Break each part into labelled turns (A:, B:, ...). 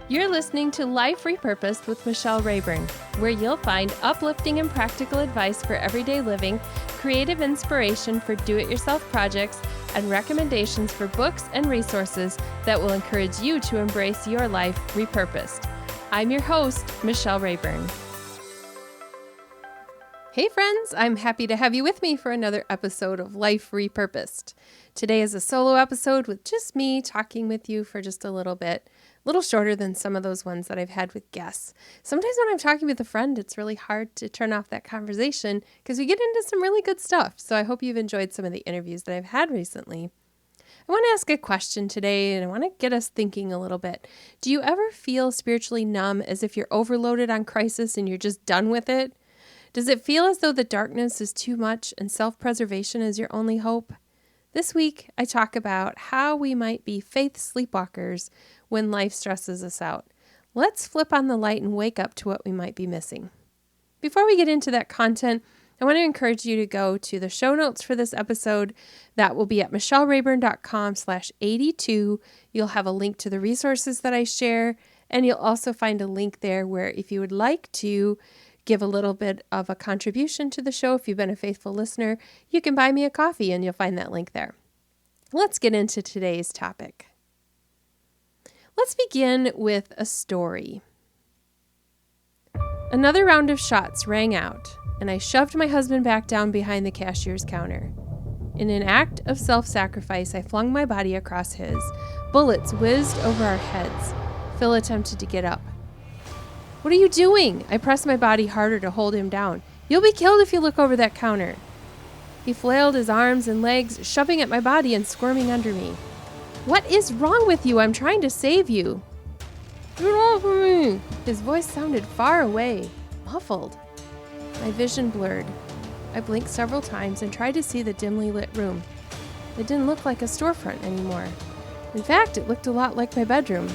A: You're listening to Life Repurposed with Michelle Rayburn, where you'll find uplifting and practical advice for everyday living, creative inspiration for do-it-yourself projects, and recommendations for books and resources that will encourage you to embrace your life repurposed. I'm your host, Michelle Rayburn. Hey friends, I'm happy to have you with me for another episode of Life Repurposed. Today is a solo episode with just me talking with you for just a little bit. A little shorter than some of those ones that I've had with guests. Sometimes when I'm talking with a friend, it's really hard to turn off that conversation because we get into some really good stuff. So I hope you've enjoyed some of the interviews that I've had recently. I want to ask a question today, and I want to get us thinking a little bit. Do you ever feel spiritually numb, as if you're overloaded on crisis and you're just done with it? Does it feel as though the darkness is too much and self-preservation is your only hope? This week, I talk about how we might be faith sleepwalkers when life stresses us out. Let's flip on the light and wake up to what we might be missing. Before we get into that content, I want to encourage you to go to the show notes for this episode. That will be at michellerayburn.com/82. You'll have a link to the resources that I share, and you'll also find a link there where if you would like to give a little bit of a contribution to the show, if you've been a faithful listener, you can buy me a coffee and you'll find that link there. Let's get into today's topic. Let's begin with a story. Another round of shots rang out, and I shoved my husband back down behind the cashier's counter. In an act of self-sacrifice, I flung my body across his. Bullets whizzed over our heads. Phil attempted to get up. "What are you doing?" I pressed my body harder to hold him down. "You'll be killed if you look over that counter." He flailed his arms and legs, shoving at my body and squirming under me. "What is wrong with you? I'm trying to save you." "Get off of me!" His voice sounded far away, muffled. My vision blurred. I blinked several times and tried to see the dimly lit room. It didn't look like a storefront anymore. In fact, it looked a lot like my bedroom.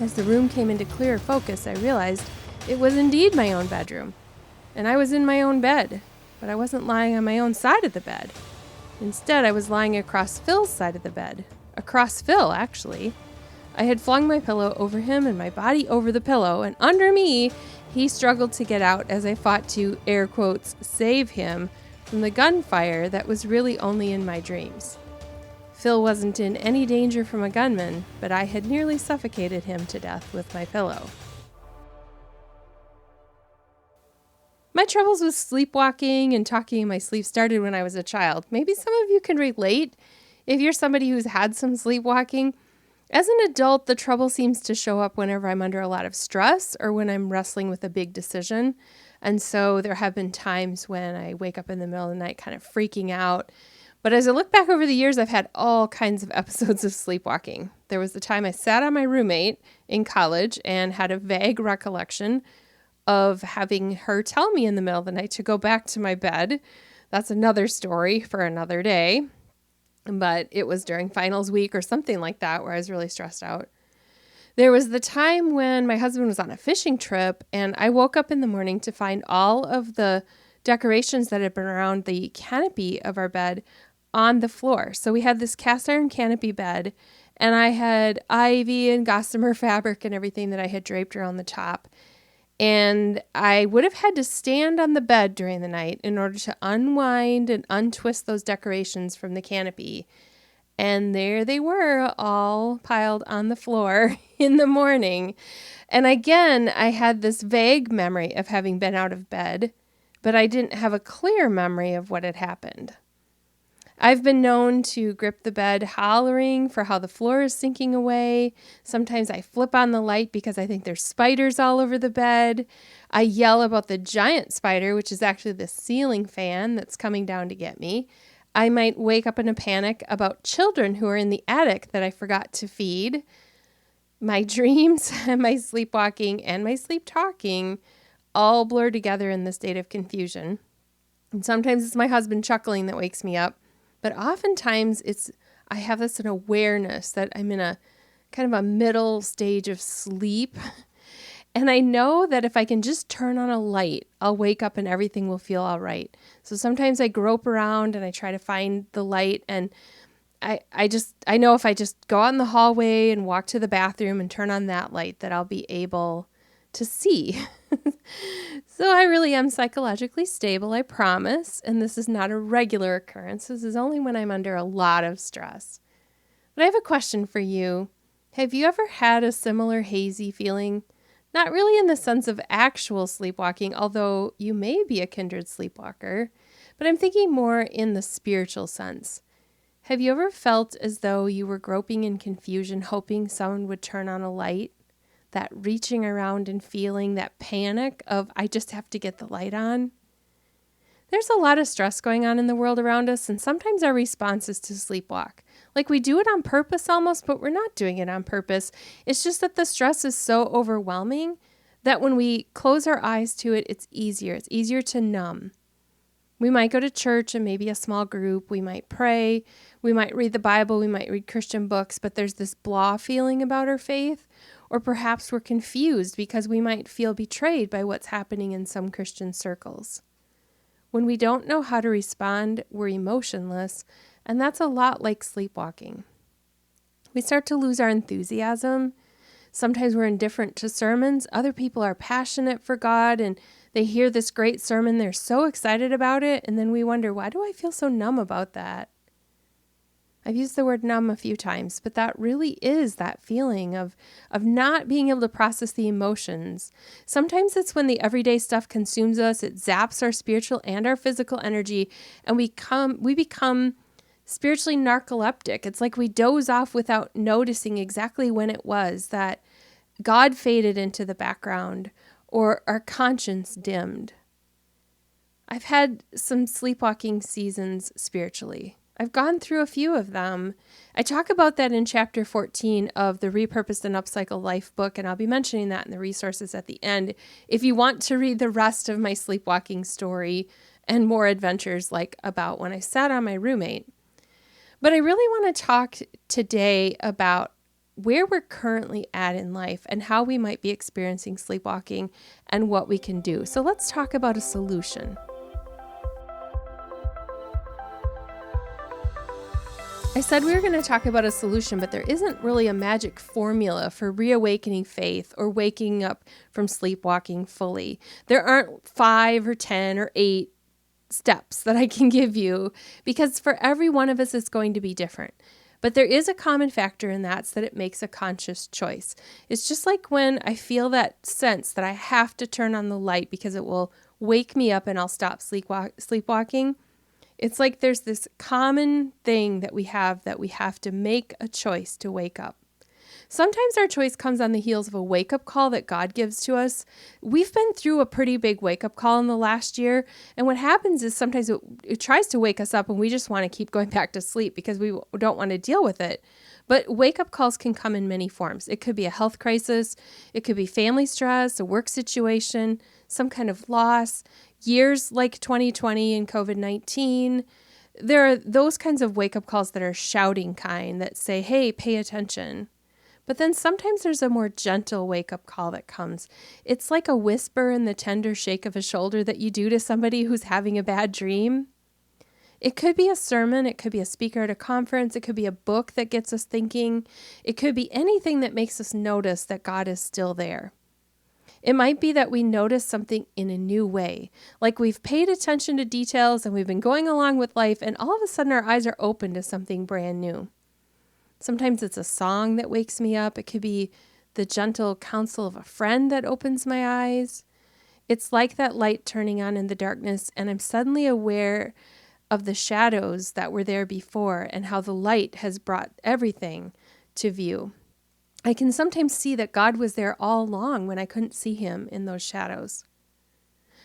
A: As the room came into clearer focus, I realized it was indeed my own bedroom. And I was in my own bed, but I wasn't lying on my own side of the bed. Instead, I was lying across Phil's side of the bed. Across Phil, actually. I had flung my pillow over him and my body over the pillow, and under me, he struggled to get out as I fought to, air quotes, save him from the gunfire that was really only in my dreams. Phil wasn't in any danger from a gunman, but I had nearly suffocated him to death with my pillow. My troubles with sleepwalking and talking in my sleep started when I was a child. Maybe some of you can relate if you're somebody who's had some sleepwalking. As an adult, the trouble seems to show up whenever I'm under a lot of stress or when I'm wrestling with a big decision. And so there have been times when I wake up in the middle of the night kind of freaking out. But as I look back over the years, I've had all kinds of episodes of sleepwalking. There was the time I sat on my roommate in college and had a vague recollection of having her tell me in the middle of the night to go back to my bed. That's another story for another day. But it was during finals week or something like that where I was really stressed out. There was the time when my husband was on a fishing trip and I woke up in the morning to find all of the decorations that had been around the canopy of our bed on the floor. So we had this cast iron canopy bed, and I had ivy and gossamer fabric and everything that I had draped around the top. And I would have had to stand on the bed during the night in order to unwind and untwist those decorations from the canopy. And there they were, all piled on the floor in the morning. And again, I had this vague memory of having been out of bed, but I didn't have a clear memory of what had happened. I've been known to grip the bed hollering for how the floor is sinking away. Sometimes I flip on the light because I think there's spiders all over the bed. I yell about the giant spider, which is actually the ceiling fan that's coming down to get me. I might wake up in a panic about children who are in the attic that I forgot to feed. My dreams, my sleepwalking, and my sleep talking all blur together in this state of confusion. And sometimes it's my husband chuckling that wakes me up. But oftentimes I have this an awareness that I'm in a kind of a middle stage of sleep. And I know that if I can just turn on a light, I'll wake up and everything will feel all right. So sometimes I grope around and I try to find the light, and I know if I just go out in the hallway and walk to the bathroom and turn on that light that I'll be able to see. So I really am psychologically stable, I promise. And this is not a regular occurrence. This is only when I'm under a lot of stress. But I have a question for you. Have you ever had a similar hazy feeling? Not really in the sense of actual sleepwalking, although you may be a kindred sleepwalker, but I'm thinking more in the spiritual sense. Have you ever felt as though you were groping in confusion, hoping someone would turn on a light? That reaching around and feeling that panic of, I just have to get the light on? There's a lot of stress going on in the world around us, and sometimes our response is to sleepwalk. Like we do it on purpose almost, but we're not doing it on purpose. It's just that the stress is so overwhelming that when we close our eyes to it, it's easier. It's easier to numb. We might go to church and maybe a small group. We might pray. We might read the Bible. We might read Christian books, but there's this blah feeling about our faith. Or perhaps we're confused because we might feel betrayed by what's happening in some Christian circles. When we don't know how to respond, we're emotionless, and that's a lot like sleepwalking. We start to lose our enthusiasm. Sometimes we're indifferent to sermons. Other people are passionate for God, and they hear this great sermon. They're so excited about it, and then we wonder, why do I feel so numb about that? I've used the word numb a few times, but that really is that feeling of not being able to process the emotions. Sometimes it's when the everyday stuff consumes us, it zaps our spiritual and our physical energy, and we become spiritually narcoleptic. It's like we doze off without noticing exactly when it was that God faded into the background or our conscience dimmed. I've had some sleepwalking seasons spiritually. I've gone through a few of them. I talk about that in chapter 14 of the Repurposed and Upcycle Life book, and I'll be mentioning that in the resources at the end if you want to read the rest of my sleepwalking story and more adventures like about when I sat on my roommate. But I really want to talk today about where we're currently at in life and how we might be experiencing sleepwalking and what we can do. So let's talk about a solution. I said we were going to talk about a solution, but there isn't really a magic formula for reawakening faith or waking up from sleepwalking fully. There aren't 5 or 10 or 8 steps that I can give you because for every one of us, it's going to be different. But there is a common factor, and that's that it makes a conscious choice. It's just like when I feel that sense that I have to turn on the light because it will wake me up and I'll stop sleepwalking. It's like there's this common thing that we have to make a choice to wake up. Sometimes our choice comes on the heels of a wake-up call that God gives to us. We've been through a pretty big wake-up call in the last year, and what happens is sometimes it tries to wake us up and we just want to keep going back to sleep because we don't want to deal with it. But wake-up calls can come in many forms. It could be a health crisis, it could be family stress, a work situation, some kind of loss, years like 2020 and COVID-19. There are those kinds of wake-up calls that are shouting kind that say, hey, pay attention. But then sometimes there's a more gentle wake-up call that comes. It's like a whisper and the tender shake of a shoulder that you do to somebody who's having a bad dream. It could be a sermon, it could be a speaker at a conference, it could be a book that gets us thinking. It could be anything that makes us notice that God is still there. It might be that we notice something in a new way, like we've paid attention to details and we've been going along with life, and all of a sudden our eyes are open to something brand new. Sometimes it's a song that wakes me up. It could be the gentle counsel of a friend that opens my eyes. It's like that light turning on in the darkness, and I'm suddenly aware of the shadows that were there before and how the light has brought everything to view. I can sometimes see that God was there all along when I couldn't see him in those shadows.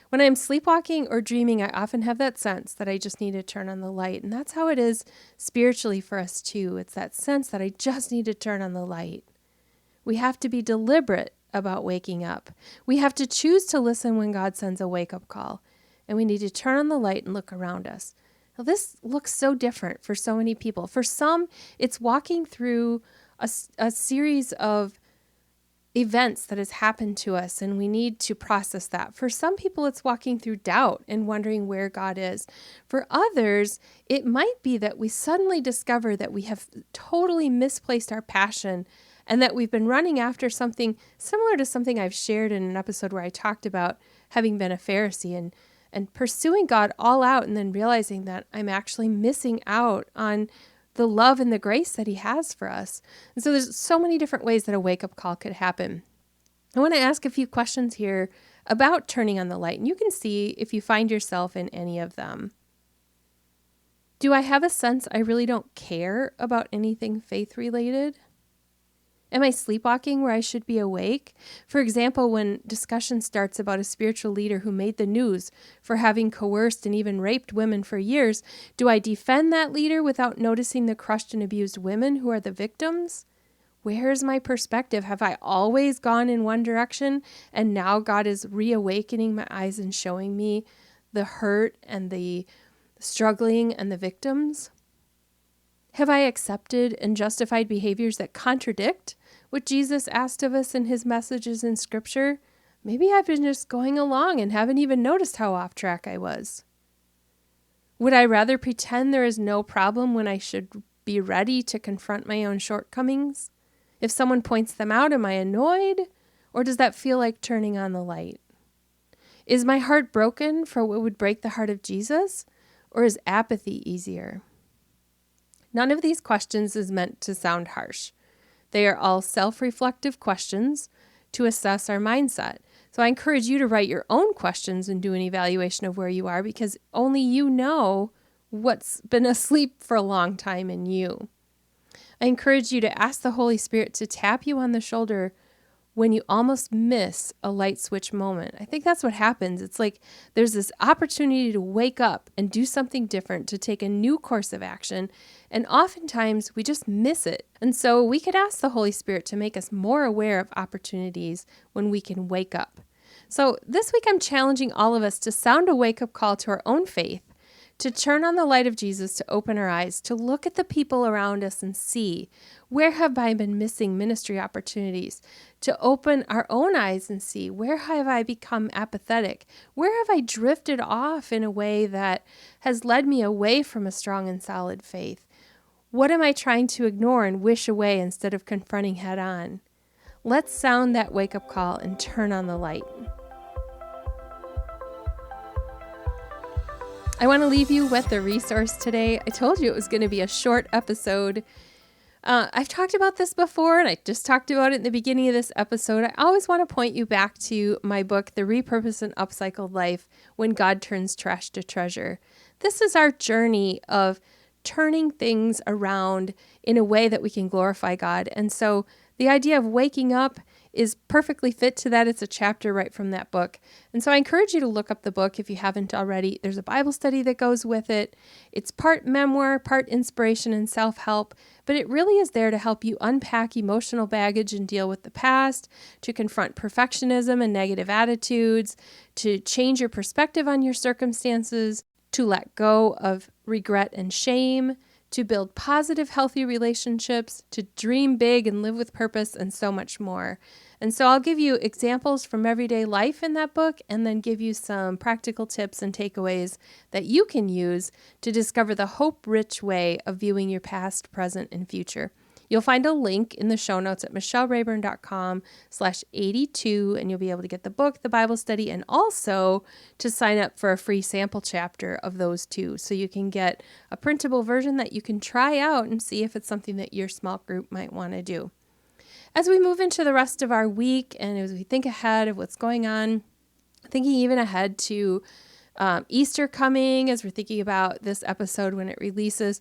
A: When I'm sleepwalking or dreaming, I often have that sense that I just need to turn on the light. And that's how it is spiritually for us too. It's that sense that I just need to turn on the light. We have to be deliberate about waking up. We have to choose to listen when God sends a wake-up call. And we need to turn on the light and look around us. Now, this looks so different for so many people. For some, it's walking through a series of events that has happened to us, and we need to process that. For some people, it's walking through doubt and wondering where God is. For others, it might be that we suddenly discover that we have totally misplaced our passion and that we've been running after something similar to something I've shared in an episode where I talked about having been a Pharisee and pursuing God all out and then realizing that I'm actually missing out on the love and the grace that he has for us. And so there's so many different ways that a wake-up call could happen. I want to ask a few questions here about turning on the light, and you can see if you find yourself in any of them. Do I have a sense I really don't care about anything faith-related? Am I sleepwalking where I should be awake? For example, when discussion starts about a spiritual leader who made the news for having coerced and even raped women for years, do I defend that leader without noticing the crushed and abused women who are the victims? Where is my perspective? Have I always gone in one direction and now God is reawakening my eyes and showing me the hurt and the struggling and the victims? Have I accepted and justified behaviors that contradict what Jesus asked of us in his messages in Scripture? Maybe I've been just going along and haven't even noticed how off track I was. Would I rather pretend there is no problem when I should be ready to confront my own shortcomings? If someone points them out, am I annoyed? Or does that feel like turning on the light? Is my heart broken for what would break the heart of Jesus? Or is apathy easier? None of these questions is meant to sound harsh. They are all self-reflective questions to assess our mindset. So I encourage you to write your own questions and do an evaluation of where you are, because only you know what's been asleep for a long time in you. I encourage you to ask the Holy Spirit to tap you on the shoulder when you almost miss a light switch moment. I think that's what happens. It's like there's this opportunity to wake up and do something different, to take a new course of action, and oftentimes we just miss it. And so we could ask the Holy Spirit to make us more aware of opportunities when we can wake up. So this week I'm challenging all of us to sound a wake-up call to our own faith, to turn on the light of Jesus, to open our eyes, to look at the people around us and see, where have I been missing ministry opportunities? To open our own eyes and see, where have I become apathetic? Where have I drifted off in a way that has led me away from a strong and solid faith? What am I trying to ignore and wish away instead of confronting head on? Let's sound that wake-up call and turn on the light. I want to leave you with the resource today. I told you it was going to be a short episode. I've talked about this before, and I just talked about it in the beginning of this episode. I always want to point you back to my book, The Repurposed and Upcycled Life, When God Turns Trash to Treasure. This is our journey of turning things around in a way that we can glorify God. And so the idea of waking up is perfectly fit to that. It's a chapter right from that book. And so I encourage you to look up the book if you haven't already. There's a Bible study that goes with it. It's part memoir, part inspiration and self-help, but it really is there to help you unpack emotional baggage and deal with the past, to confront perfectionism and negative attitudes, to change your perspective on your circumstances, to let go of regret and shame, to build positive, healthy relationships, to dream big and live with purpose, and so much more. And so I'll give you examples from everyday life in that book, and then give you some practical tips and takeaways that you can use to discover the hope-rich way of viewing your past, present, and future. You'll find a link in the show notes at michellerayburn.com/82, and you'll be able to get the book, the Bible study, and also to sign up for a free sample chapter of those two. So you can get a printable version that you can try out and see if it's something that your small group might want to do. As we move into the rest of our week, and as we think ahead of what's going on, thinking even ahead to Easter coming, as we're thinking about this episode when it releases,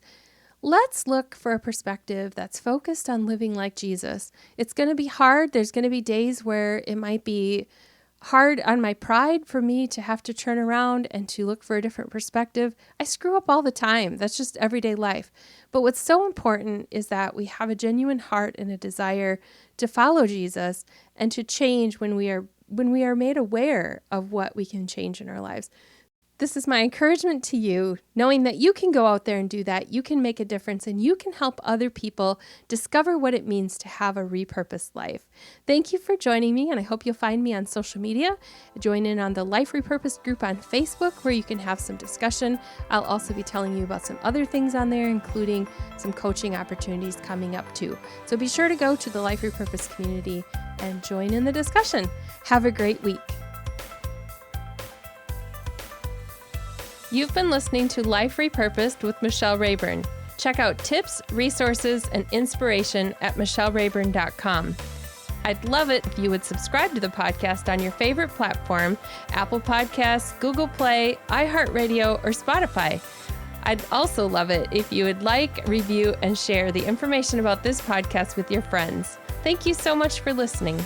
A: let's look for a perspective that's focused on living like Jesus. It's going to be hard. There's going to be days where it might be hard on my pride for me to have to turn around and to look for a different perspective. I screw up all the time. That's just everyday life. But what's so important is that we have a genuine heart and a desire to follow Jesus and to change when we are made aware of what we can change in our lives. This is my encouragement to you, knowing that you can go out there and do that. You can make a difference and you can help other people discover what it means to have a repurposed life. Thank you for joining me, and I hope you'll find me on social media. Join in on the Life Repurposed group on Facebook where you can have some discussion. I'll also be telling you about some other things on there, including some coaching opportunities coming up too. So be sure to go to the Life Repurposed community and join in the discussion. Have a great week. You've been listening to Life Repurposed with Michelle Rayburn. Check out tips, resources, and inspiration at michellerayburn.com. I'd love it if you would subscribe to the podcast on your favorite platform, Apple Podcasts, Google Play, iHeartRadio, or Spotify. I'd also love it if you would like, review, and share the information about this podcast with your friends. Thank you so much for listening.